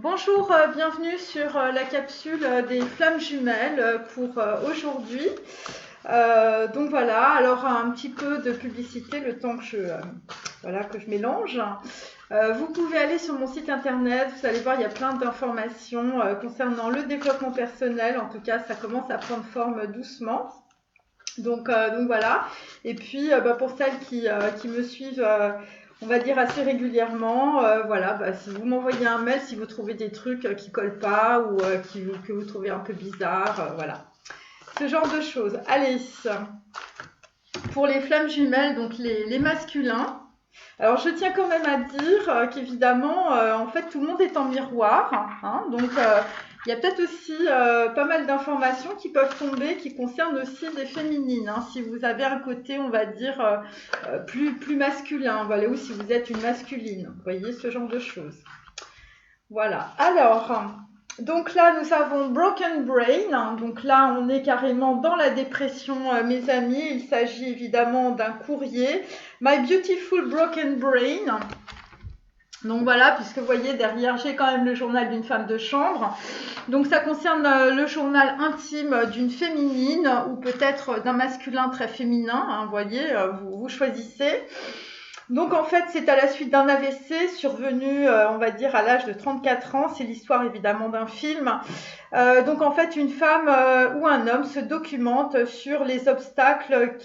Bonjour, bienvenue sur la capsule des flammes jumelles pour aujourd'hui. Donc voilà, alors un petit peu de publicité le temps que je mélange. Vous pouvez aller sur mon site internet, vous allez voir, il y a plein d'informations concernant le développement personnel. En tout cas, ça commence à prendre forme doucement. Donc voilà. Et puis pour celles qui me suivent, on va dire assez régulièrement, voilà, si vous m'envoyez un mail, si vous trouvez des trucs qui collent pas ou que vous trouvez un peu bizarre, voilà. Ce genre de choses. Allez, pour les flammes jumelles, donc les masculins. Alors je tiens quand même à dire qu'évidemment, en fait, tout le monde est en miroir, hein, donc il y a peut-être aussi pas mal d'informations qui peuvent tomber, qui concernent aussi des féminines, hein, si vous avez un côté, on va dire, plus masculin, voilà, ou si vous êtes une masculine, vous voyez, ce genre de choses. Voilà, alors, donc là, nous avons Broken Brain, hein, donc là, on est carrément dans la dépression, mes amis, il s'agit évidemment d'un courrier, My Beautiful Broken Brain. Donc voilà, puisque vous voyez derrière, j'ai quand même le journal d'une femme de chambre. Donc ça concerne le journal intime d'une féminine ou peut-être d'un masculin très féminin, hein, vous voyez, vous choisissez. Donc en fait, c'est à la suite d'un AVC survenu, on va dire, à l'âge de 34 ans. C'est l'histoire évidemment d'un film. Donc en fait, une femme ou un homme se documente sur les obstacles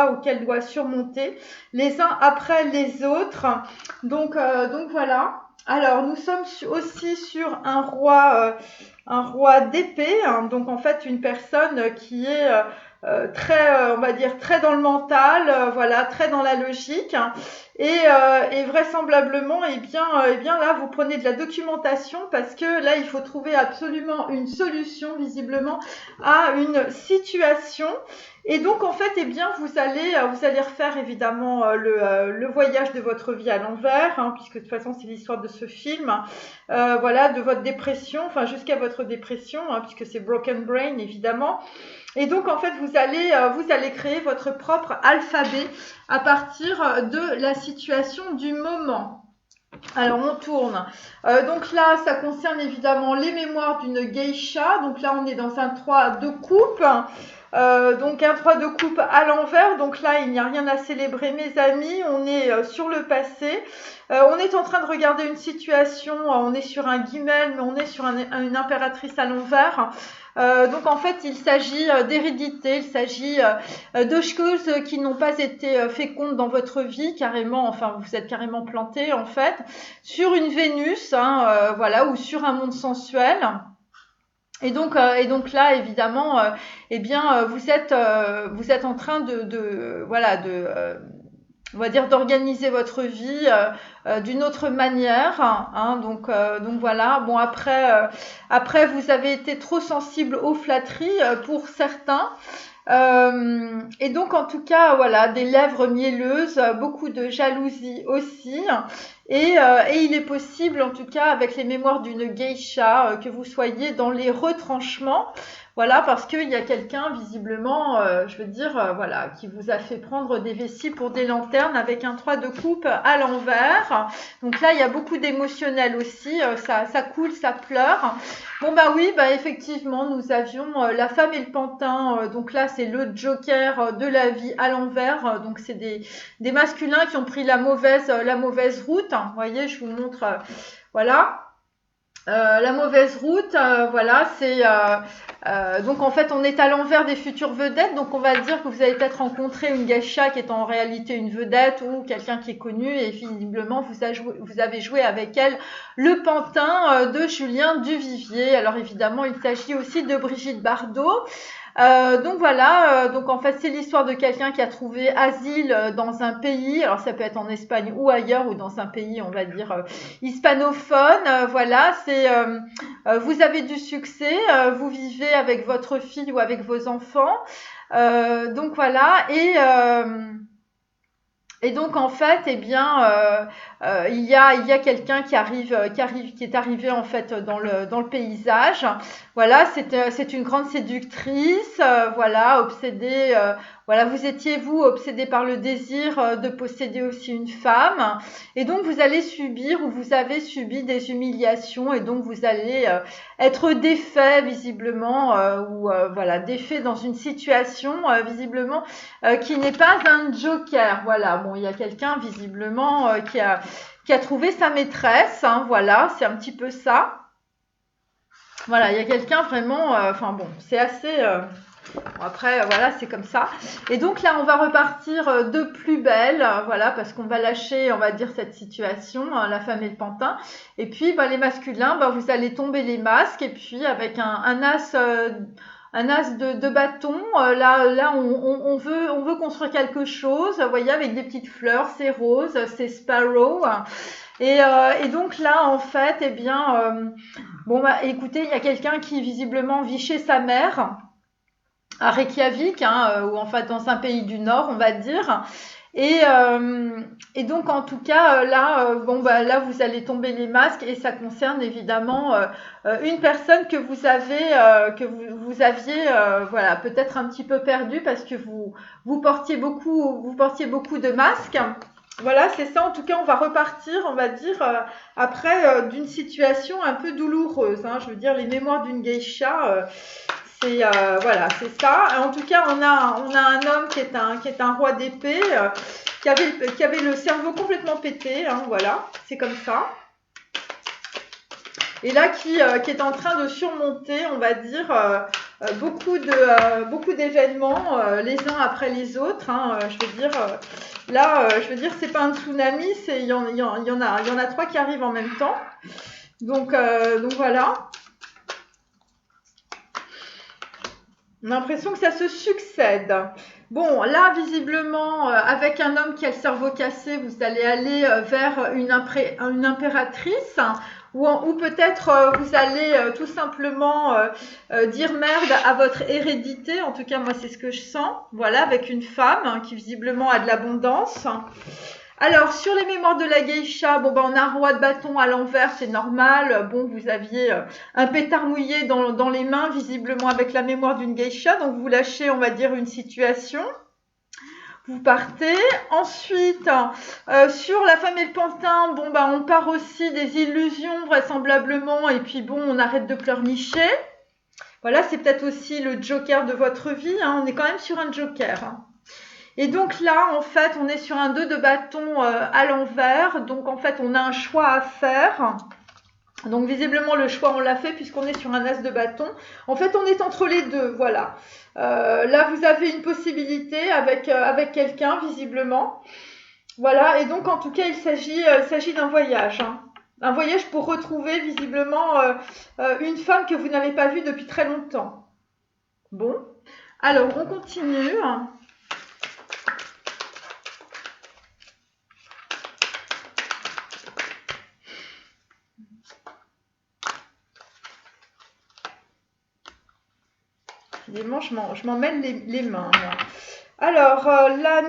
auxquels doit surmonter les uns après les autres. Donc voilà. Alors nous sommes aussi sur un roi d'épée, hein, donc en fait une personne qui est très, on va dire, très dans le mental, voilà, très dans la logique. Hein, et vraisemblablement, eh bien là, vous prenez de la documentation parce que là, il faut trouver absolument une solution, visiblement, à une situation. Et donc, en fait, eh bien, vous allez refaire évidemment le voyage de votre vie à l'envers, hein, puisque de toute façon, c'est l'histoire de ce film. Voilà, de votre dépression, enfin jusqu'à votre dépression, hein, puisque c'est Broken Brain, évidemment. Et donc, en fait, vous allez créer votre propre alphabet à partir de la situation du moment. Alors, on tourne. Donc là, ça concerne évidemment les mémoires d'une geisha. Donc là, on est dans un 3 de coupe. Donc un 3 de coupe à l'envers. Donc là, il n'y a rien à célébrer, mes amis. On est sur le passé. On est en train de regarder une situation. On est sur un guimel, mais on est sur une impératrice à l'envers. Donc en fait, il s'agit d'hérédité, il s'agit de choses qui n'ont pas été fécondes dans votre vie, carrément, enfin vous êtes carrément planté en fait, sur une Vénus, hein, voilà, ou sur un monde sensuel. Et donc là, évidemment, eh bien, vous êtes en train on va dire d'organiser votre vie d'une autre manière, hein, donc voilà. Bon après vous avez été trop sensible aux flatteries pour certains. Et donc en tout cas voilà, des lèvres mielleuses, beaucoup de jalousie aussi. Et il est possible, en tout cas avec les mémoires d'une geisha, que vous soyez dans les retranchements. Voilà, parce qu'il y a quelqu'un visiblement, je veux dire, voilà, qui vous a fait prendre des vessies pour des lanternes avec un 3 de coupe à l'envers. Donc là, il y a beaucoup d'émotionnel aussi, ça coule, ça pleure. Bon bah oui, bah effectivement, nous avions la femme et le pantin. Donc là, c'est le joker de la vie à l'envers. Donc c'est des masculins qui ont pris la mauvaise route. Vous voyez, je vous montre, voilà. La mauvaise route, voilà, c'est donc en fait on est à l'envers des futures vedettes, donc on va dire que vous avez peut-être rencontré une geisha qui est en réalité une vedette ou quelqu'un qui est connu et visiblement vous avez joué avec elle le pantin de Julien Duvivier. Alors évidemment il s'agit aussi de Brigitte Bardot. Donc voilà, donc en fait c'est l'histoire de quelqu'un qui a trouvé asile dans un pays, alors ça peut être en Espagne ou ailleurs ou dans un pays on va dire hispanophone, voilà, c'est vous avez du succès, vous vivez avec votre fille ou avec vos enfants, donc voilà, et donc en fait, eh bien, il y a quelqu'un qui est arrivé en fait dans le paysage. Voilà, c'est une grande séductrice, voilà, obsédée, voilà, vous étiez vous obsédé par le désir de posséder aussi une femme, et donc vous allez subir ou vous avez subi des humiliations, et donc vous allez être défait visiblement, ou voilà, défait dans une situation visiblement qui n'est pas un joker. Voilà, bon, il y a quelqu'un visiblement qui a trouvé sa maîtresse, hein, voilà, c'est un petit peu ça. Voilà, il y a quelqu'un vraiment, enfin bon, c'est assez. Bon, après, voilà, c'est comme ça. Et donc là, on va repartir de plus belle, voilà, parce qu'on va lâcher, on va dire, cette situation, la femme et le pantin. Et puis, bah, les masculins, bah, vous allez tomber les masques, et puis avec un as. Un as de bâton, là on veut construire quelque chose, vous voyez, avec des petites fleurs, c'est rose, c'est sparrow. Et donc là, en fait, eh bien, bon, bah, écoutez, il y a quelqu'un qui visiblement vit chez sa mère, à Reykjavik, hein, ou en fait dans un pays du Nord, on va dire. Et donc, en tout cas, là, bon, bah, là, vous allez tomber les masques et ça concerne évidemment une personne que vous aviez, voilà, peut-être un petit peu perdue parce que vous portiez beaucoup de masques. Voilà, c'est ça. En tout cas, on va repartir, on va dire, après d'une situation un peu douloureuse, hein. Je veux dire, les mémoires d'une geisha, voilà, c'est ça. En tout cas, on a un homme qui est un roi d'épée, qui avait le cerveau complètement pété, hein, voilà, c'est comme ça. Et là, qui est en train de surmonter, on va dire, beaucoup d'événements, les uns après les autres, hein, je veux dire, là, je veux dire, c'est pas un tsunami, il y en a trois qui arrivent en même temps. Donc voilà. On a l'impression que ça se succède. Bon, là, visiblement, avec un homme qui a le cerveau cassé, vous allez aller vers une impératrice, hein, ou peut-être vous allez tout simplement dire merde à votre hérédité. En tout cas, moi, c'est ce que je sens. Voilà, avec une femme, hein, qui visiblement a de l'abondance. Alors, sur les mémoires de la geisha, bon, bah, on a un roi de bâton à l'envers, c'est normal. Bon, vous aviez un pétard mouillé dans les mains, visiblement avec la mémoire d'une geisha. Donc, vous lâchez, on va dire, une situation. Vous partez. Ensuite, sur la femme et le pantin, bon, bah, on part aussi des illusions, vraisemblablement. Et puis, bon, on arrête de pleurnicher. Voilà, c'est peut-être aussi le joker de votre vie, hein. On est quand même sur un joker, hein. Et donc là, en fait, on est sur un 2 de bâton à l'envers. Donc, en fait, on a un choix à faire. Donc, visiblement, le choix, on l'a fait puisqu'on est sur un as de bâton. En fait, on est entre les deux, voilà. Là, vous avez une possibilité avec quelqu'un, visiblement. Voilà, et donc, en tout cas, il s'agit d'un voyage, hein. Un voyage pour retrouver, visiblement, une femme que vous n'avez pas vue depuis très longtemps. Bon, alors, on continue. Évidemment, je m'en mêle les mains, moi. Alors, là,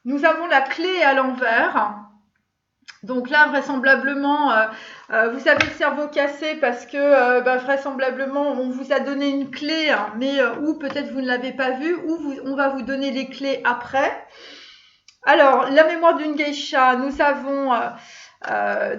nous avons la clé à l'envers. Donc là, vraisemblablement, vous avez le cerveau cassé parce que vraisemblablement, on vous a donné une clé, hein, mais ou peut-être vous ne l'avez pas vue, ou on va vous donner les clés après. Alors, la mémoire d'une geisha, nous avons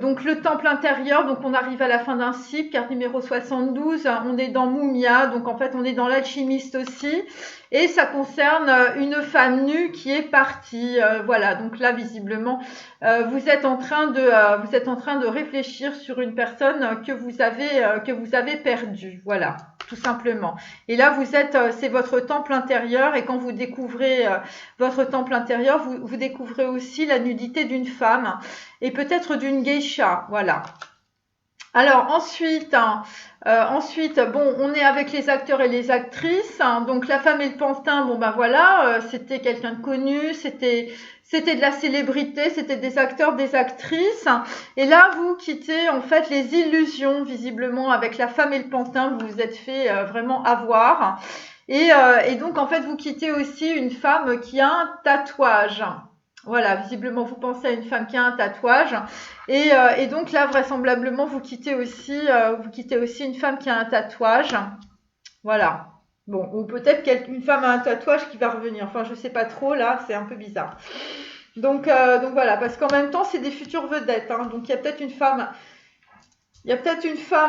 donc le temple intérieur, donc on arrive à la fin d'un cycle, carte numéro 72, on est dans Mumia, donc en fait on est dans l'alchimiste aussi, et ça concerne une femme nue qui est partie, voilà, donc là visiblement vous êtes en train de réfléchir sur une personne que vous avez perdue, voilà, tout simplement. Et là c'est votre temple intérieur, et quand vous découvrez votre temple intérieur, vous découvrez aussi la nudité d'une femme, et peut-être d'une geisha, voilà. Alors ensuite, bon, on est avec les acteurs et les actrices, hein. Donc la femme et le pantin, bon ben voilà, c'était quelqu'un de connu, c'était de la célébrité, c'était des acteurs, des actrices. Et là, vous quittez en fait les illusions, visiblement, avec la femme et le pantin, vous vous êtes fait vraiment avoir. Et donc en fait, vous quittez aussi une femme qui a un tatouage. Voilà, visiblement, vous pensez à une femme qui a un tatouage. Et donc là, vraisemblablement, vous quittez aussi une femme qui a un tatouage. Voilà. Bon, ou peut-être une femme a un tatouage qui va revenir. Enfin, je sais pas trop, là, c'est un peu bizarre. Donc voilà, parce qu'en même temps, c'est des futures vedettes. Hein. Donc il y a peut-être une femme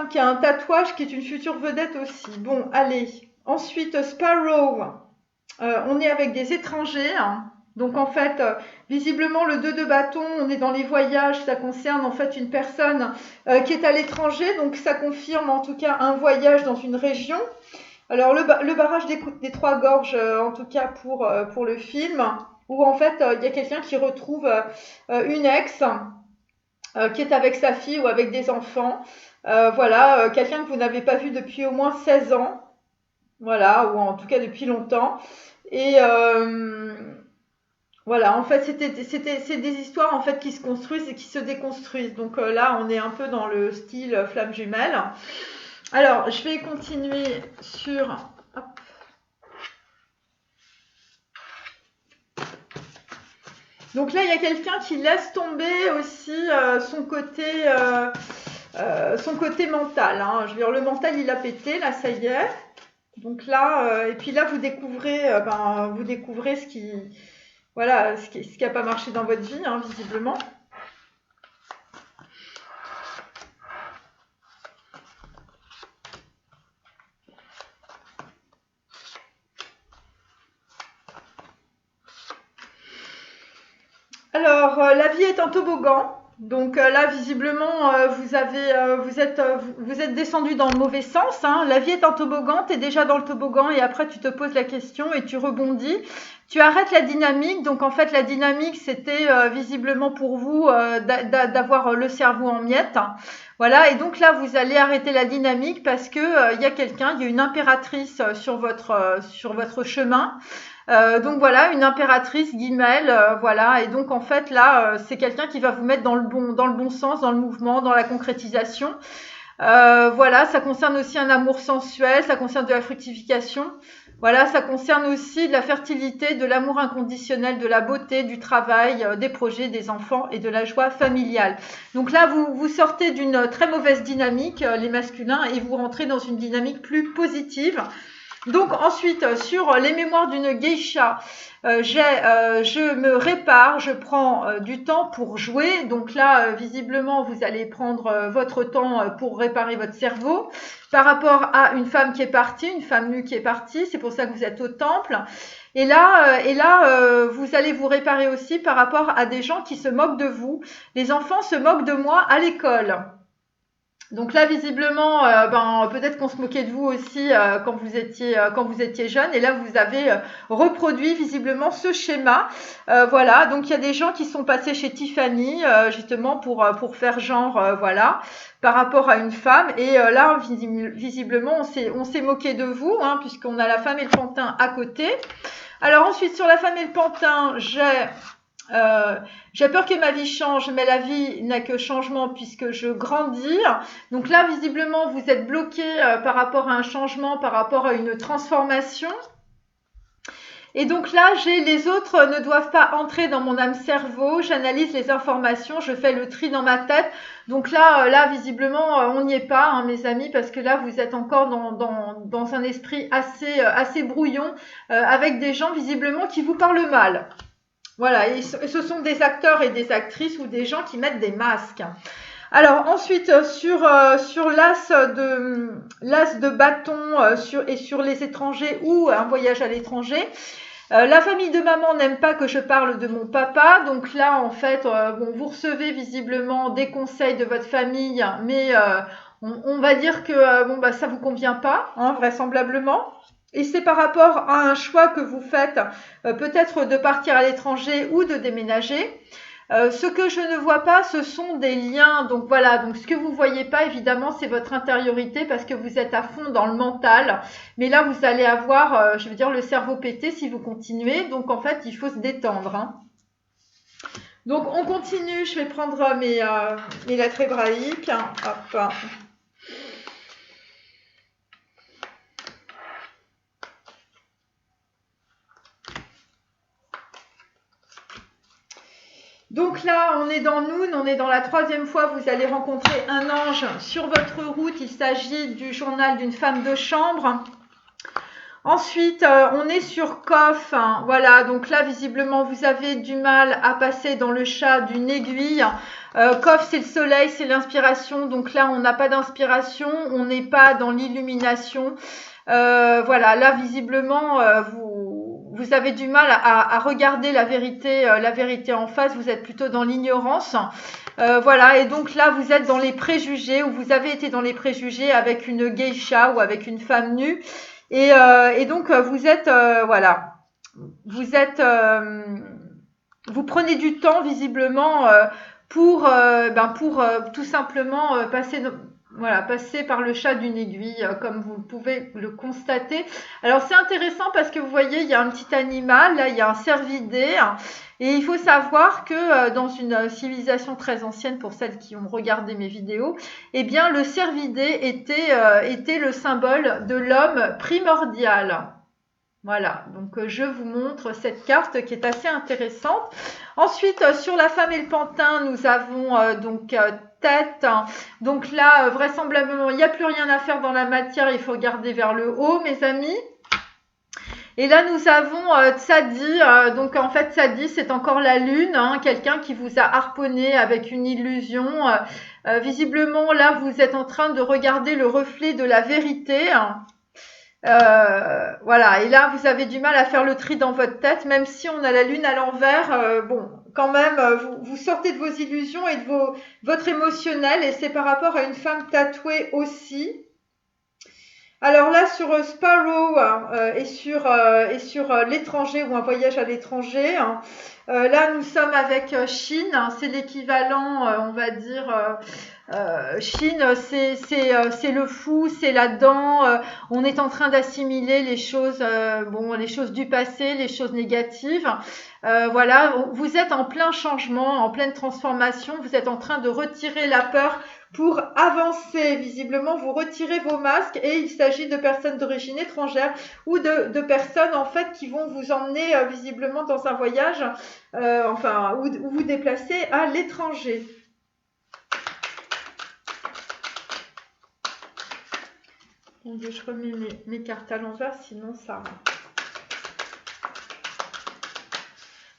qui a un tatouage qui est une future vedette aussi. Bon, allez. Ensuite, Sparrow. On est avec des étrangers. Hein. Donc en fait, visiblement, le 2 de bâton, on est dans les voyages. Ça concerne en fait une personne qui est à l'étranger. Donc ça confirme en tout cas un voyage dans une région. Alors le barrage des Trois Gorges, en tout cas pour le film, où en fait il y a quelqu'un qui retrouve une ex qui est avec sa fille ou avec des enfants. Voilà, quelqu'un que vous n'avez pas vu depuis au moins 16 ans. Voilà, ou en tout cas depuis longtemps. Et voilà, en fait, c'est des histoires en fait qui se construisent et qui se déconstruisent. Donc là, on est un peu dans le style flamme jumelle. Alors, je vais continuer sur. Hop. Donc là, il y a quelqu'un qui laisse tomber aussi son côté mental. Hein. Je veux dire, le mental, il a pété, là, ça y est. Donc là, et puis là, vous découvrez ce qui, voilà, ce qui a pas marché dans votre vie, hein, visiblement. Alors, la vie est un toboggan. Donc là, visiblement, vous êtes descendu dans le mauvais sens. Hein. La vie est un toboggan, tu es déjà dans le toboggan et après tu te poses la question et tu rebondis. Tu arrêtes la dynamique. Donc en fait, la dynamique, c'était visiblement pour vous d'avoir le cerveau en miettes. Voilà, et donc là, vous allez arrêter la dynamique parce que il y a quelqu'un, il y a une impératrice sur votre chemin. Donc voilà, une impératrice Guimel, voilà. Et donc en fait là, c'est quelqu'un qui va vous mettre dans le bon sens, dans le mouvement, dans la concrétisation. Voilà, ça concerne aussi un amour sensuel, ça concerne de la fructification. Voilà, ça concerne aussi de la fertilité, de l'amour inconditionnel, de la beauté, du travail, des projets, des enfants et de la joie familiale. Donc là, vous sortez d'une très mauvaise dynamique, les masculins, et vous rentrez dans une dynamique plus positive. Donc ensuite, sur les mémoires d'une geisha, je me répare, je prends du temps pour jouer. Donc là, visiblement, vous allez prendre votre temps pour réparer votre cerveau. Par rapport à une femme qui est partie, une femme nue qui est partie, c'est pour ça que vous êtes au temple. Et là, vous allez vous réparer aussi par rapport à des gens qui se moquent de vous. Les enfants se moquent de moi à l'école. Donc là, visiblement, peut-être qu'on se moquait de vous aussi quand vous étiez jeune. Et là, vous avez reproduit visiblement ce schéma. Voilà. Donc il y a des gens qui sont passés chez Tiffany justement pour faire genre, voilà, par rapport à une femme. Et là, visiblement, on s'est moqué de vous, hein, puisqu'on a la femme et le pantin à côté. Alors ensuite, sur la femme et le pantin, j'ai peur que ma vie change, mais la vie n'a que changement puisque je grandis. Donc là, visiblement, vous êtes bloqué par rapport à un changement, par rapport à une transformation. Et donc là, les autres ne doivent pas entrer dans mon âme-cerveau. J'analyse les informations, je fais le tri dans ma tête. Donc là, visiblement, on n'y est pas, hein, mes amis, parce que là, vous êtes encore dans un esprit assez brouillon, avec des gens visiblement qui vous parlent mal. Voilà, et ce sont des acteurs et des actrices ou des gens qui mettent des masques. Alors ensuite, sur l'as de bâton et sur les étrangers ou un voyage à l'étranger, la famille de maman n'aime pas que je parle de mon papa. Donc là, en fait, vous recevez visiblement des conseils de votre famille, mais on va dire que ça vous convient pas, hein, vraisemblablement. Et c'est par rapport à un choix que vous faites, peut-être de partir à l'étranger ou de déménager. Ce que je ne vois pas, ce sont des liens. Donc voilà, donc ce que vous voyez pas, évidemment, c'est votre intériorité parce que vous êtes à fond dans le mental. Mais là, vous allez avoir, je veux dire, le cerveau pété si vous continuez. Donc en fait, il faut se détendre. Hein. Donc on continue. Je vais prendre mes lettres hébraïques. Hop. Donc là, on est dans Noun, on est dans la 3e fois, vous allez rencontrer un ange sur votre route. Il s'agit du journal d'une femme de chambre. Ensuite, on est sur Kof, hein, voilà, donc là, visiblement, vous avez du mal à passer dans le chat d'une aiguille. Kof, c'est le soleil, c'est l'inspiration, donc là, on n'a pas d'inspiration, on n'est pas dans l'illumination. Voilà, là, visiblement, vous avez du mal à regarder la vérité en face, vous êtes plutôt dans l'ignorance. Voilà, et donc là, vous êtes dans les préjugés, ou vous avez été dans les préjugés avec une geisha ou avec une femme nue. Et donc, vous êtes, voilà, vous prenez du temps, visiblement, pour tout simplement passer par le chat d'une aiguille, comme vous pouvez le constater. Alors, c'est intéressant parce que vous voyez, il y a un petit animal, là, il y a un cervidé. Et il faut savoir que dans une civilisation très ancienne, pour celles qui ont regardé mes vidéos, eh bien, le cervidé était le symbole de l'homme primordial. Voilà, donc je vous montre cette carte qui est assez intéressante. Ensuite, sur la femme et le pantin, nous avons tête. Donc là, vraisemblablement, il n'y a plus rien à faire dans la matière, il faut regarder vers le haut, mes amis. Et là, nous avons Tsadi. Donc, en fait, Tsadi, c'est encore la lune, hein, quelqu'un qui vous a harponné avec une illusion. Visiblement, là, vous êtes en train de regarder le reflet de la vérité. Voilà, et là, vous avez du mal à faire le tri dans votre tête, même si on a la lune à l'envers. Bon, quand même, vous sortez de vos illusions et de votre émotionnel, et c'est par rapport à une femme tatouée aussi. Alors là, sur Sparrow et sur l'étranger ou un voyage à l'étranger, hein, là, nous sommes avec Chine. Hein, c'est l'équivalent, on va dire, Chine, c'est le fou, c'est la dent. On est en train d'assimiler les choses, les choses du passé, les choses négatives. Voilà, vous êtes en plein changement, en pleine transformation. Vous êtes en train de retirer la peur pour avancer. Visiblement, vous retirez vos masques et il s'agit de personnes d'origine étrangère ou de personnes en fait qui vont vous emmener visiblement dans un voyage, ou vous déplacer à l'étranger. Je remets mes cartes à l'envers, sinon ça...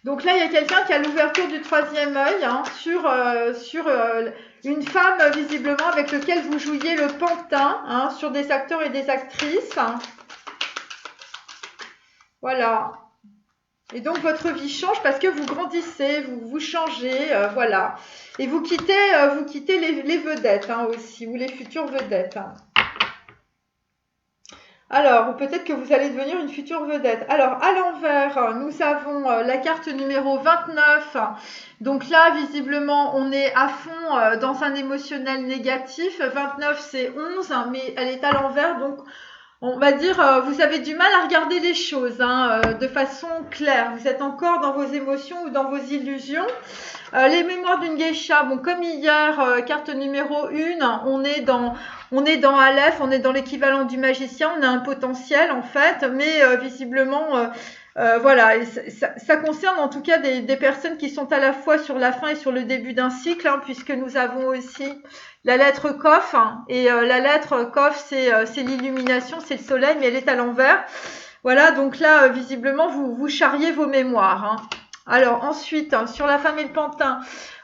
Donc là, il y a quelqu'un qui a l'ouverture du 3e œil, hein, sur une femme visiblement avec laquelle vous jouiez le pantin, hein, sur des acteurs et des actrices. Voilà. Et donc votre vie change parce que vous grandissez, vous changez, voilà. Et vous quittez les vedettes, hein, aussi, ou les futures vedettes. Hein. Alors, peut-être que vous allez devenir une future vedette. Alors, à l'envers, nous avons la carte numéro 29. Donc là, visiblement, on est à fond dans un émotionnel négatif. 29, c'est 11, mais elle est à l'envers. Donc, on va dire, vous avez du mal à regarder les choses de façon claire. Vous êtes encore dans vos émotions ou dans vos illusions. Les mémoires d'une geisha, bon, comme hier, carte numéro 1, on est dans Aleph, on est dans l'équivalent du magicien, on a un potentiel en fait, mais visiblement, voilà, et ça concerne en tout cas des personnes qui sont à la fois sur la fin et sur le début d'un cycle, hein, puisque nous avons aussi la lettre Kof, hein, et la lettre Kof, c'est l'illumination, c'est le soleil, mais elle est à l'envers. Voilà, donc là, visiblement, vous charriez vos mémoires. Hein. Alors ensuite, hein, sur la femme et le pantin,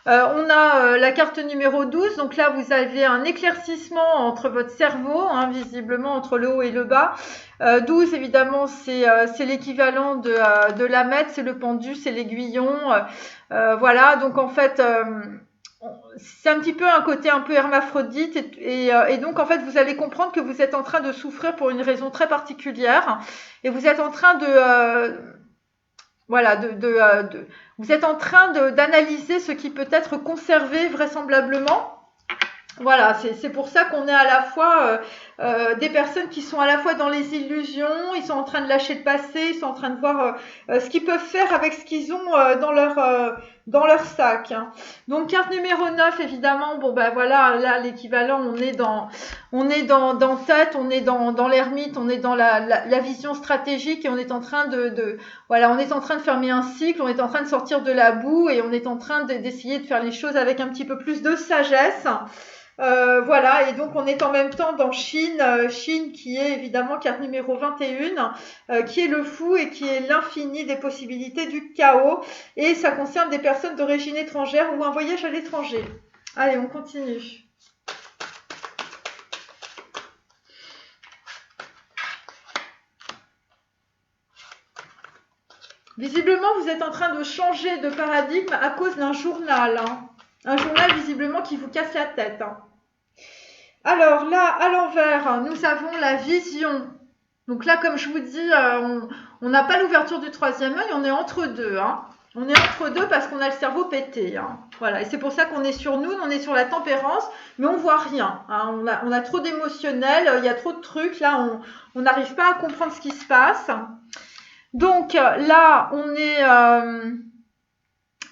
on a la carte numéro 12. Donc là, vous avez un éclaircissement entre votre cerveau, hein, visiblement entre le haut et le bas. 12, évidemment, c'est l'équivalent de la mètre, c'est le pendu, c'est l'aiguillon. Voilà, donc en fait, c'est un petit peu un côté un peu hermaphrodite. Et donc, en fait, vous allez comprendre que vous êtes en train de souffrir pour une raison très particulière. Et vous êtes en train vous êtes en train d'analyser ce qui peut être conservé vraisemblablement. Voilà, c'est pour ça qu'on est à la fois des personnes qui sont à la fois dans les illusions, ils sont en train de lâcher le passé, ils sont en train de voir ce qu'ils peuvent faire avec ce qu'ils ont dans leur sac. Hein. Donc carte numéro 9, évidemment, bon ben voilà, là l'équivalent, on est dans tête, on est dans l'ermite, on est dans la vision stratégique et on est en train voilà, on est en train de fermer un cycle, on est en train de sortir de la boue et on est en train d'essayer de faire les choses avec un petit peu plus de sagesse. Voilà, et donc on est en même temps dans Chine, Chine qui est évidemment carte numéro 21, qui est le fou et qui est l'infini des possibilités du chaos. Et ça concerne des personnes d'origine étrangère ou un voyage à l'étranger. Allez, on continue. Visiblement, vous êtes en train de changer de paradigme à cause d'un journal. Hein. Un journal visiblement qui vous casse la tête. Hein. Alors là, à l'envers, nous avons la vision. Donc là, comme je vous dis, on n'a pas l'ouverture du troisième œil, on est entre deux. Hein. On est entre deux parce qu'on a le cerveau pété. Hein. Voilà, et c'est pour ça qu'on est sur nous, on est sur la tempérance, mais on voit rien. Hein. On a trop d'émotionnel, il y a trop de trucs. Là, on n'arrive pas à comprendre ce qui se passe. Donc là, on est...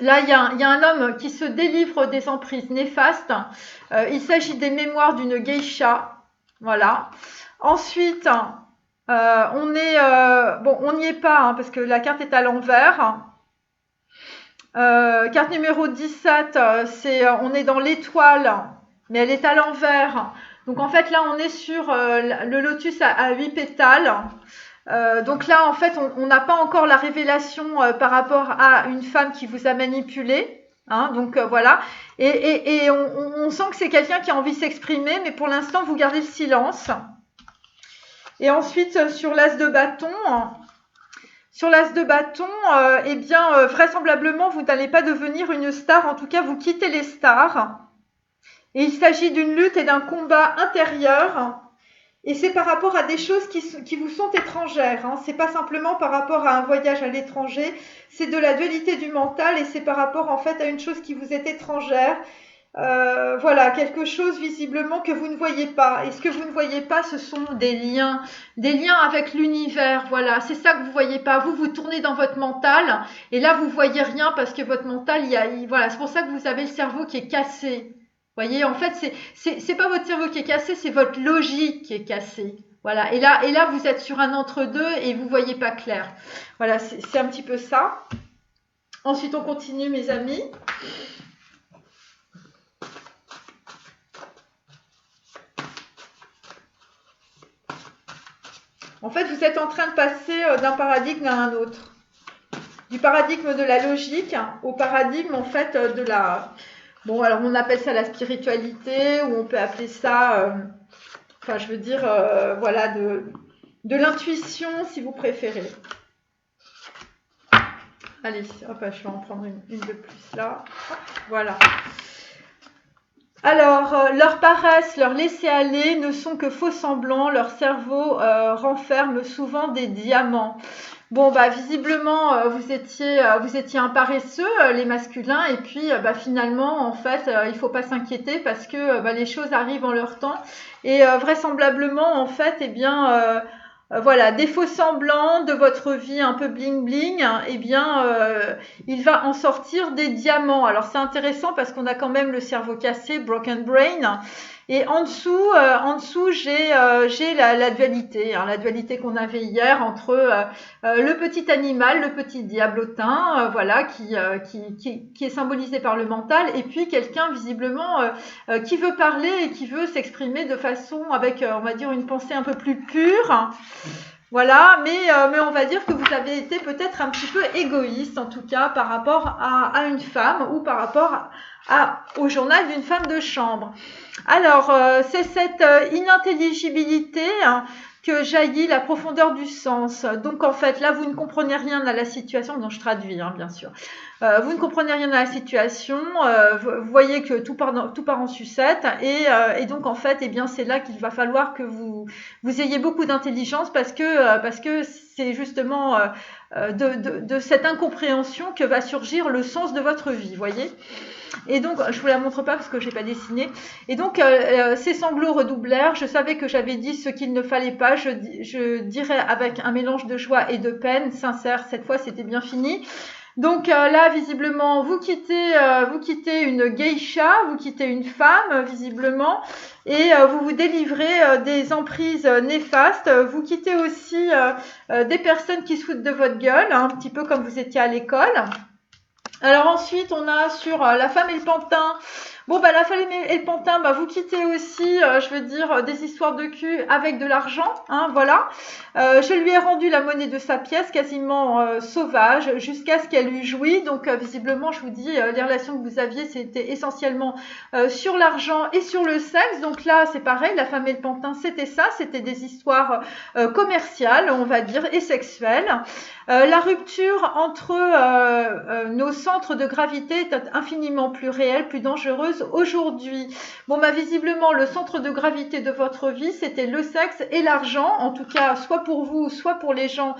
Là, il y a un homme qui se délivre des emprises néfastes. Il s'agit des mémoires d'une geisha. Voilà. Ensuite, on n'y est pas hein, parce que la carte est à l'envers. Carte numéro 17, on est dans l'étoile, mais elle est à l'envers. Donc en fait, là, on est sur le lotus à 8 pétales. Donc là, en fait, on n'a pas encore la révélation par rapport à une femme qui vous a manipulé. Hein, donc voilà. Et on sent que c'est quelqu'un qui a envie de s'exprimer, mais pour l'instant, vous gardez le silence. Et ensuite, sur l'as de bâton, eh bien, vraisemblablement, vous n'allez pas devenir une star. En tout cas, vous quittez les stars. Et il s'agit d'une lutte et d'un combat intérieur. Et c'est par rapport à des choses qui vous sont étrangères. Hein. C'est pas simplement par rapport à un voyage à l'étranger. C'est de la dualité du mental et c'est par rapport en fait à une chose qui vous est étrangère. Voilà, quelque chose visiblement que vous ne voyez pas. Et ce que vous ne voyez pas, ce sont des liens avec l'univers. Voilà, c'est ça que vous voyez pas. Vous tournez dans votre mental et là vous voyez rien parce que votre mental, voilà, c'est pour ça que vous avez le cerveau qui est cassé. Voyez, en fait, c'est pas votre cerveau qui est cassé, c'est votre logique qui est cassée. Voilà. Et là, vous êtes sur un entre-deux et vous voyez pas clair. Voilà, c'est un petit peu ça. Ensuite, on continue, mes amis. En fait, vous êtes en train de passer d'un paradigme à un autre. Du paradigme de la logique au paradigme, en fait, de la... Bon, alors on appelle ça la spiritualité, ou on peut appeler ça, enfin je veux dire, voilà, de l'intuition si vous préférez. Allez, hop, je vais en prendre une de plus là. Hop, voilà. Alors, leur paresse, leur laisser-aller ne sont que faux semblants, leur cerveau renferme souvent des diamants. Bon, bah visiblement, vous étiez un paresseux, les masculins, et puis finalement, en fait, il faut pas s'inquiéter parce que les choses arrivent en leur temps. Et vraisemblablement, en fait, eh bien, voilà, des faux semblants de votre vie un peu bling bling, eh bien, il va en sortir des diamants. Alors c'est intéressant parce qu'on a quand même le cerveau cassé, broken brain. Et en dessous, j'ai la dualité, hein, la dualité qu'on avait hier entre le petit animal, le petit diablotin, voilà, qui est symbolisé par le mental, et puis quelqu'un visiblement qui veut parler et qui veut s'exprimer de façon avec, on va dire, une pensée un peu plus pure. Voilà, mais on va dire que vous avez été peut-être un petit peu égoïste, en tout cas, par rapport à une femme ou par rapport au journal d'une femme de chambre. Alors, c'est cette inintelligibilité hein, que jaillit la profondeur du sens. Donc, en fait, là, vous ne comprenez rien à la situation. Non, je traduis, hein, bien sûr. Vous ne comprenez rien à la situation. Vous voyez que tout part en sucette. Et donc, en fait, eh bien, c'est là qu'il va falloir que vous ayez beaucoup d'intelligence parce que c'est justement de cette incompréhension que va surgir le sens de votre vie, voyez. Et donc, je vous la montre pas parce que je n'ai pas dessiné. Et donc, ces sanglots redoublèrent. Je savais que j'avais dit ce qu'il ne fallait pas. Je dirais avec un mélange de joie et de peine sincère. Cette fois, c'était bien fini. Donc là, visiblement, vous quittez une geisha, vous quittez une femme, visiblement, et vous vous délivrez des emprises néfastes. Vous quittez aussi des personnes qui se foutent de votre gueule, hein, un petit peu comme vous étiez à l'école. Alors ensuite, on a sur la femme et le pantin. Bon, bah, la femme et le pantin, bah, vous quittez aussi, je veux dire, des histoires de cul avec de l'argent, hein, voilà. Je lui ai rendu la monnaie de sa pièce, quasiment sauvage, jusqu'à ce qu'elle eût joui. Donc, visiblement, je vous dis, les relations que vous aviez, c'était essentiellement sur l'argent et sur le sexe. Donc là, c'est pareil, la femme et le pantin, c'était ça, c'était des histoires commerciales, on va dire, et sexuelles. La rupture entre nos centres de gravité est infiniment plus réelle, plus dangereuse aujourd'hui. Bon, bah, visiblement, le centre de gravité de votre vie, c'était le sexe et l'argent, en tout cas, soit pour vous, soit pour les gens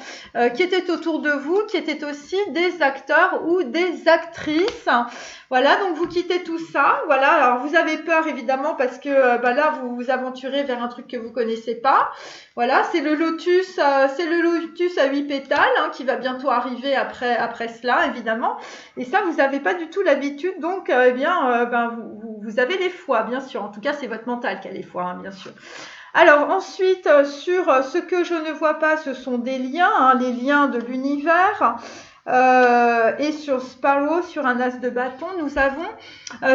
qui étaient autour de vous, qui étaient aussi des acteurs ou des actrices. Voilà, donc vous quittez tout ça. Voilà, alors vous avez peur, évidemment, parce que là, vous vous aventurez vers un truc que vous connaissez pas. Voilà, c'est le lotus à 8 pétales, hein, qui va bientôt arriver après cela, évidemment. Et ça, vous n'avez pas du tout l'habitude, donc vous avez les foies, bien sûr. En tout cas, c'est votre mental qui a les foies, hein, bien sûr. Alors ensuite, sur ce que je ne vois pas, ce sont des liens, hein, les liens de l'univers. Et sur Sparrow, sur un as de bâton, nous avons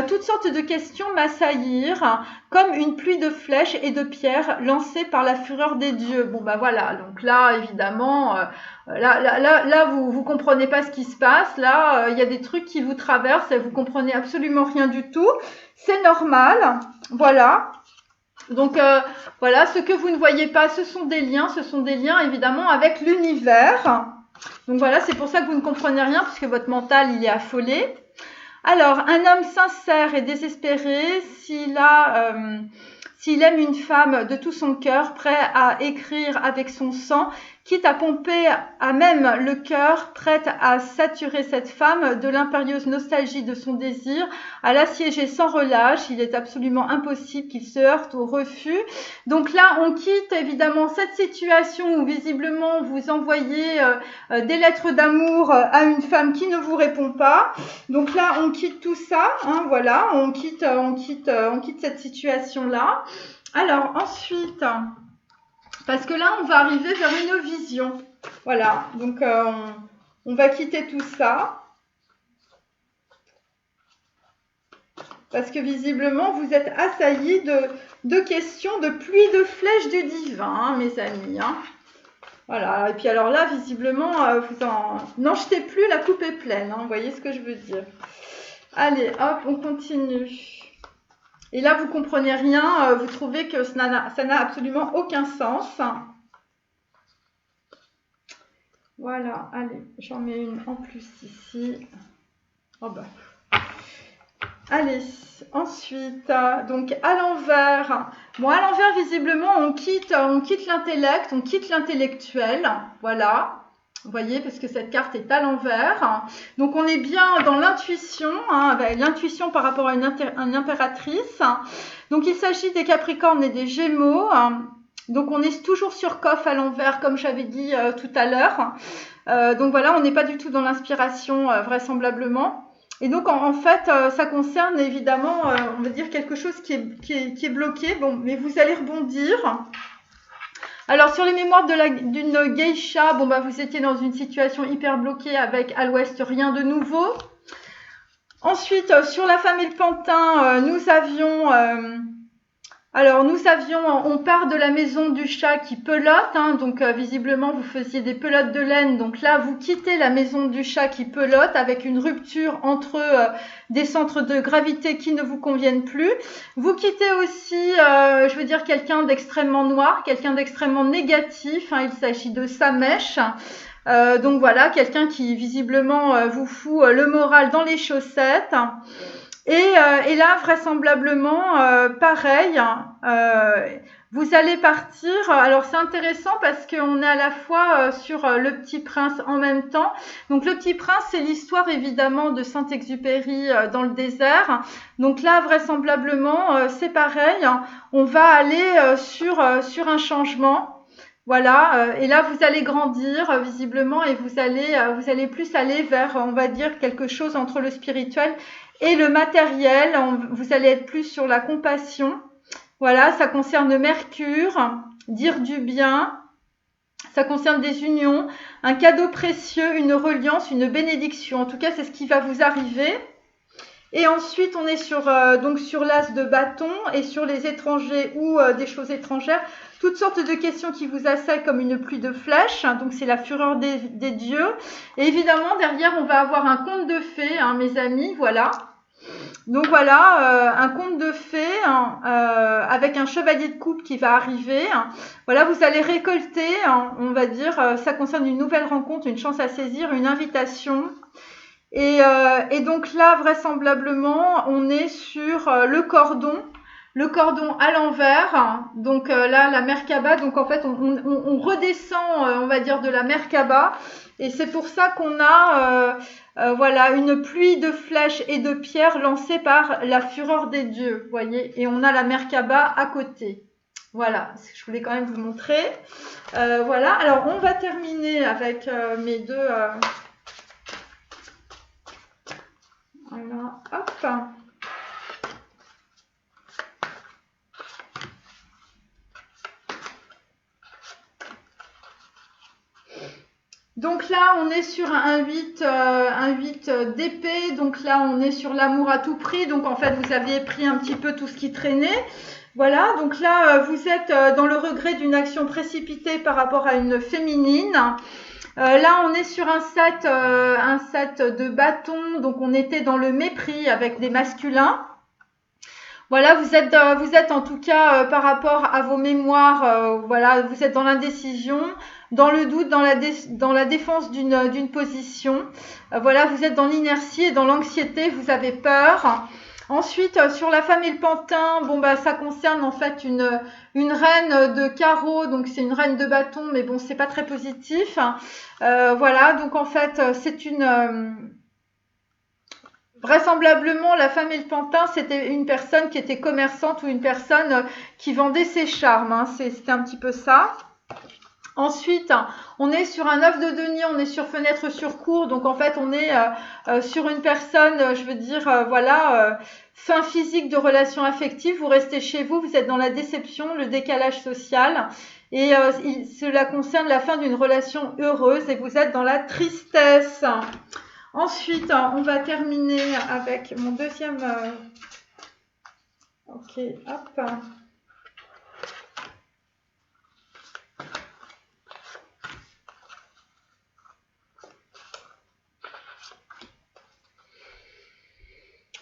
toutes sortes de questions m'assaillir, comme une pluie de flèches et de pierres lancées par la fureur des dieux. Bon, bah voilà, donc là, évidemment, là vous comprenez pas ce qui se passe. Là, il y a des trucs qui vous traversent et vous comprenez absolument rien du tout. C'est normal, voilà. Donc voilà, ce que vous ne voyez pas, ce sont des liens évidemment avec l'univers. Donc voilà, c'est pour ça que vous ne comprenez rien, puisque votre mental, il est affolé. Alors, un homme sincère et désespéré, s'il aime une femme de tout son cœur, prêt à écrire avec son sang, quitte à pomper à même le cœur, prête à saturer cette femme de l'impérieuse nostalgie de son désir, à l'assiéger sans relâche, il est absolument impossible qu'il se heurte au refus. Donc là, on quitte évidemment cette situation où visiblement vous envoyez des lettres d'amour à une femme qui ne vous répond pas. Donc là, on quitte tout ça, hein, voilà, on quitte cette situation-là. Alors ensuite, parce que là, on va arriver vers une vision. Voilà, donc on va quitter tout ça. Parce que visiblement, vous êtes assaillis de questions, de pluie de flèches du divin, hein, mes amis. Hein. Voilà, et puis alors là, visiblement, n'en jetez plus, la coupe est pleine. Hein, vous voyez ce que je veux dire. Allez, hop, on continue. Et là, vous comprenez rien, vous trouvez que ça n'a absolument aucun sens. Voilà, allez, j'en mets une en plus ici. Oh bah. Allez, ensuite, donc à l'envers. Bon, à l'envers, visiblement, on quitte l'intellect, on quitte l'intellectuel. Voilà. Vous voyez, parce que cette carte est à l'envers. Donc, on est bien dans l'intuition, hein, avec l'intuition par rapport à une impératrice. Donc, il s'agit des Capricornes et des Gémeaux. Donc, on est toujours sur Coff à l'envers, comme j'avais dit tout à l'heure. Donc, voilà, on n'est pas du tout dans l'inspiration, vraisemblablement. Et donc, en fait, ça concerne évidemment, on va dire, quelque chose qui est bloqué. Bon, mais vous allez rebondir. Alors, sur les mémoires d'une geisha, bon, bah, vous étiez dans une situation hyper bloquée avec à l'ouest rien de nouveau. Ensuite, sur la femme et le pantin, nous avions, on part de la maison du chat qui pelote, hein, donc visiblement vous faisiez des pelotes de laine, donc là vous quittez la maison du chat qui pelote avec une rupture entre des centres de gravité qui ne vous conviennent plus. Vous quittez aussi, je veux dire, quelqu'un d'extrêmement noir, quelqu'un d'extrêmement négatif, hein, il s'agit de Samesh. Donc voilà, quelqu'un qui visiblement vous fout le moral dans les chaussettes. Et là, vraisemblablement, pareil, vous allez partir. Alors, c'est intéressant parce qu'on est à la fois sur Le Petit Prince en même temps. Donc, Le Petit Prince, c'est l'histoire, évidemment, de Saint-Exupéry dans le désert. Donc là, vraisemblablement, c'est pareil. On va aller sur un changement. Voilà, et là vous allez grandir visiblement et vous allez plus aller vers, on va dire, quelque chose entre le spirituel et le matériel. Vous allez être plus sur la compassion. Voilà, ça concerne Mercure, dire du bien. Ça concerne des unions, un cadeau précieux, une reliance, une bénédiction. En tout cas, c'est ce qui va vous arriver. Et ensuite, on est donc sur l'as de bâton et sur les étrangers ou des choses étrangères. Toutes sortes de questions qui vous assaillent comme une pluie de flèches. Donc, c'est la fureur des dieux. Et évidemment, derrière, on va avoir un conte de fées, hein, mes amis. Voilà. Donc voilà, un conte de fées avec un chevalier de coupe qui va arriver. Voilà, vous allez récolter, on va dire, ça concerne une nouvelle rencontre, une chance à saisir, une invitation. Et donc là, vraisemblablement, on est sur le cordon à l'envers. Donc là, la Merkaba. Donc en fait, on redescend, on va dire, de la Merkaba. Et c'est pour ça qu'on a voilà, une pluie de flèches et de pierres lancées par la fureur des dieux, voyez. Et on a la Merkaba à côté. Voilà, je voulais quand même vous montrer. Voilà, alors on va terminer avec mes deux... voilà, hop. Donc là, on est sur un 8 d'épée. Donc là, on est sur l'amour à tout prix. Donc en fait, vous aviez pris un petit peu tout ce qui traînait. Voilà, donc là, vous êtes dans le regret d'une action précipitée par rapport à une féminine. Là, on est sur un set de bâtons. Donc on était dans le mépris avec des masculins. Voilà, vous êtes en tout cas par rapport à vos mémoires, voilà, vous êtes dans l'indécision, dans le doute, dans la défense d'une position. Voilà, vous êtes dans l'inertie et dans l'anxiété, vous avez peur. Ensuite, sur la femme et le pantin, bon bah ça concerne en fait une reine de carreau, donc c'est une reine de bâton, mais bon c'est pas très positif. Voilà, donc en fait c'est vraisemblablement, la femme et le pantin, c'était une personne qui était commerçante ou une personne qui vendait ses charmes. Hein. C'était un petit peu ça. Ensuite, on est sur un œuf de denier, on est sur fenêtre sur cour. Donc, en fait, on est sur une personne, je veux dire, voilà, fin physique de relations affectives. Vous restez chez vous, vous êtes dans la déception, le décalage social. Et cela concerne la fin d'une relation heureuse et vous êtes dans la tristesse. Ensuite, on va terminer avec mon deuxième... Ok, hop.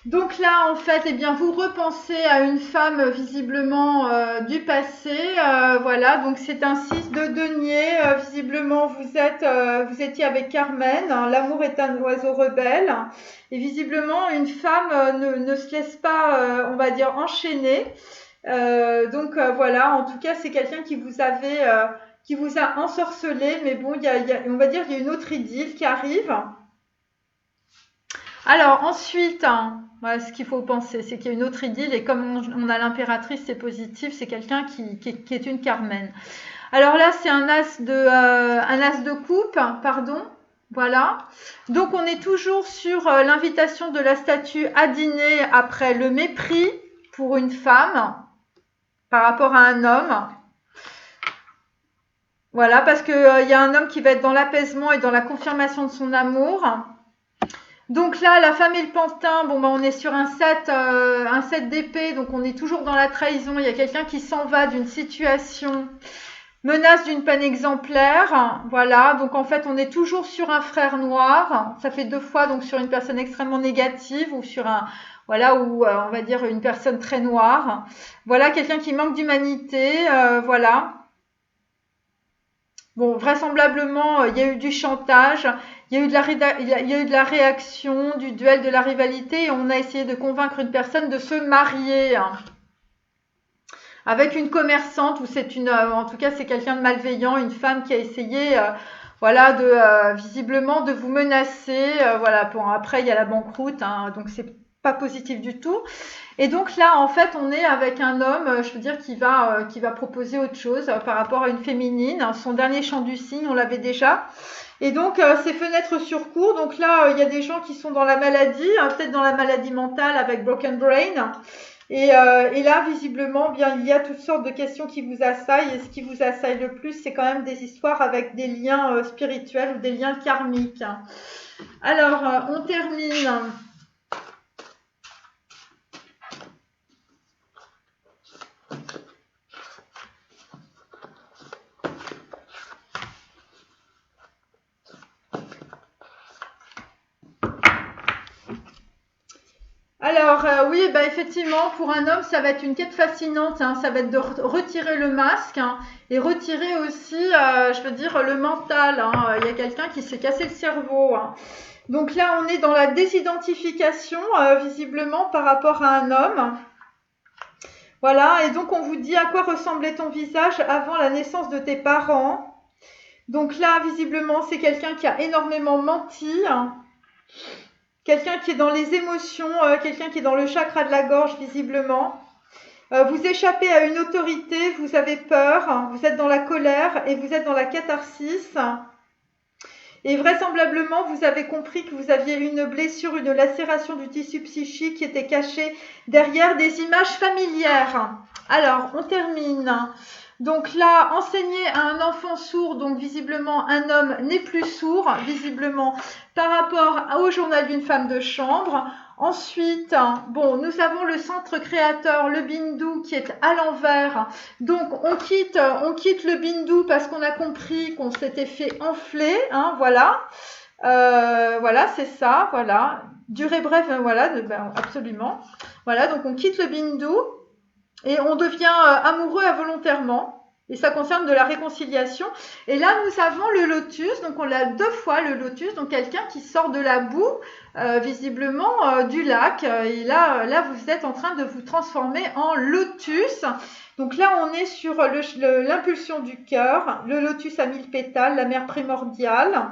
Donc là, en fait, eh bien, vous repensez à une femme visiblement du passé. Voilà, donc c'est un 6 de denier. Visiblement, vous étiez avec Carmen. Hein, l'amour est un oiseau rebelle. Et visiblement, une femme ne se laisse pas, on va dire, enchaîner. Donc voilà, en tout cas, c'est quelqu'un qui vous a ensorcelé. Mais bon, on va dire, il y a une autre idylle qui arrive. Alors ensuite, voilà, ce qu'il faut penser, c'est qu'il y a une autre idylle et comme on a l'impératrice, c'est positif, c'est quelqu'un qui est une Carmen. Alors là, c'est un as de coupe, pardon. Voilà. Donc on est toujours sur l'invitation de la statue à dîner après le mépris pour une femme par rapport à un homme. Voilà, parce qu'il y a un homme qui va être dans l'apaisement et dans la confirmation de son amour. Donc là, la femme et le pantin, bon bah on est sur un 7 d'épée, donc on est toujours dans la trahison. Il y a quelqu'un qui s'en va d'une situation, menace d'une peine exemplaire. Voilà, donc en fait on est toujours sur un frère noir. Ça fait 2 fois, donc sur une personne extrêmement négative ou sur ou on va dire une personne très noire. Voilà, quelqu'un qui manque d'humanité, voilà. Bon, vraisemblablement, il y a eu du chantage, il y a eu de la réaction, du duel, de la rivalité, et on a essayé de convaincre une personne de se marier avec une commerçante, ou en tout cas, c'est quelqu'un de malveillant, une femme qui a essayé, visiblement de vous menacer. Voilà. Bon, après, il y a la banqueroute, hein, donc c'est pas positif du tout. Et donc là, en fait, on est avec un homme, je veux dire, qui va proposer autre chose par rapport à une féminine. Son dernier chant du cygne, on l'avait déjà. Et donc, ces fenêtres sur cours. Donc là, il y a des gens qui sont dans la maladie, peut-être dans la maladie mentale avec broken brain. Et là, visiblement, bien, il y a toutes sortes de questions qui vous assaillent. Et ce qui vous assaille le plus, c'est quand même des histoires avec des liens spirituels ou des liens karmiques. Alors, on termine. Alors, oui, bah, effectivement, pour un homme, ça va être une quête fascinante, hein. Ça va être de retirer le masque, hein, et retirer aussi, je veux dire, le mental, hein. Il y a quelqu'un qui s'est cassé le cerveau, hein. Donc là, on est dans la désidentification, visiblement, par rapport à un homme. Voilà, et donc on vous dit à quoi ressemblait ton visage avant la naissance de tes parents. Donc là, visiblement, c'est quelqu'un qui a énormément menti, hein. Quelqu'un qui est dans les émotions, quelqu'un qui est dans le chakra de la gorge, visiblement. Vous échappez à une autorité, vous avez peur, hein, vous êtes dans la colère et vous êtes dans la catharsis. Et vraisemblablement, vous avez compris que vous aviez une blessure, une lacération du tissu psychique qui était cachée derrière des images familières. Alors, on termine. Donc là, enseigner à un enfant sourd, donc visiblement un homme n'est plus sourd, visiblement par rapport au journal d'une femme de chambre. Ensuite, bon, nous avons le centre créateur, le Bindu, qui est à l'envers. Donc, on quitte le Bindu parce qu'on a compris qu'on s'était fait enfler, hein, voilà. Voilà, c'est ça, voilà. Durée brève, voilà, absolument. Voilà, donc on quitte le Bindu. Et on devient amoureux involontairement. Et ça concerne de la réconciliation. Et là, nous avons le lotus. Donc, on a 2 fois le lotus. Donc, quelqu'un qui sort de la boue, visiblement, du lac. Et là, vous êtes en train de vous transformer en lotus. Donc là, on est sur l'impulsion du cœur. Le lotus à 1000 pétales, la mère primordiale.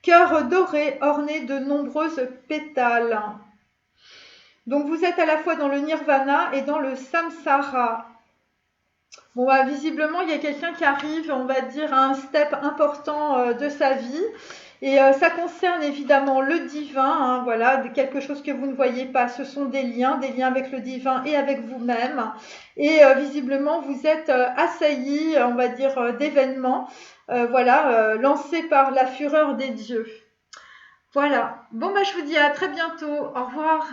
Cœur doré, orné de nombreuses pétales. Donc, vous êtes à la fois dans le nirvana et dans le samsara. Bon, bah, visiblement, il y a quelqu'un qui arrive, on va dire, à un step important de sa vie. Et ça concerne évidemment le divin, hein, voilà, quelque chose que vous ne voyez pas. Ce sont des liens avec le divin et avec vous-même. Et visiblement, vous êtes assailli, on va dire, d'événements, voilà, lancés par la fureur des dieux. Voilà. Bon, bah, je vous dis à très bientôt. Au revoir.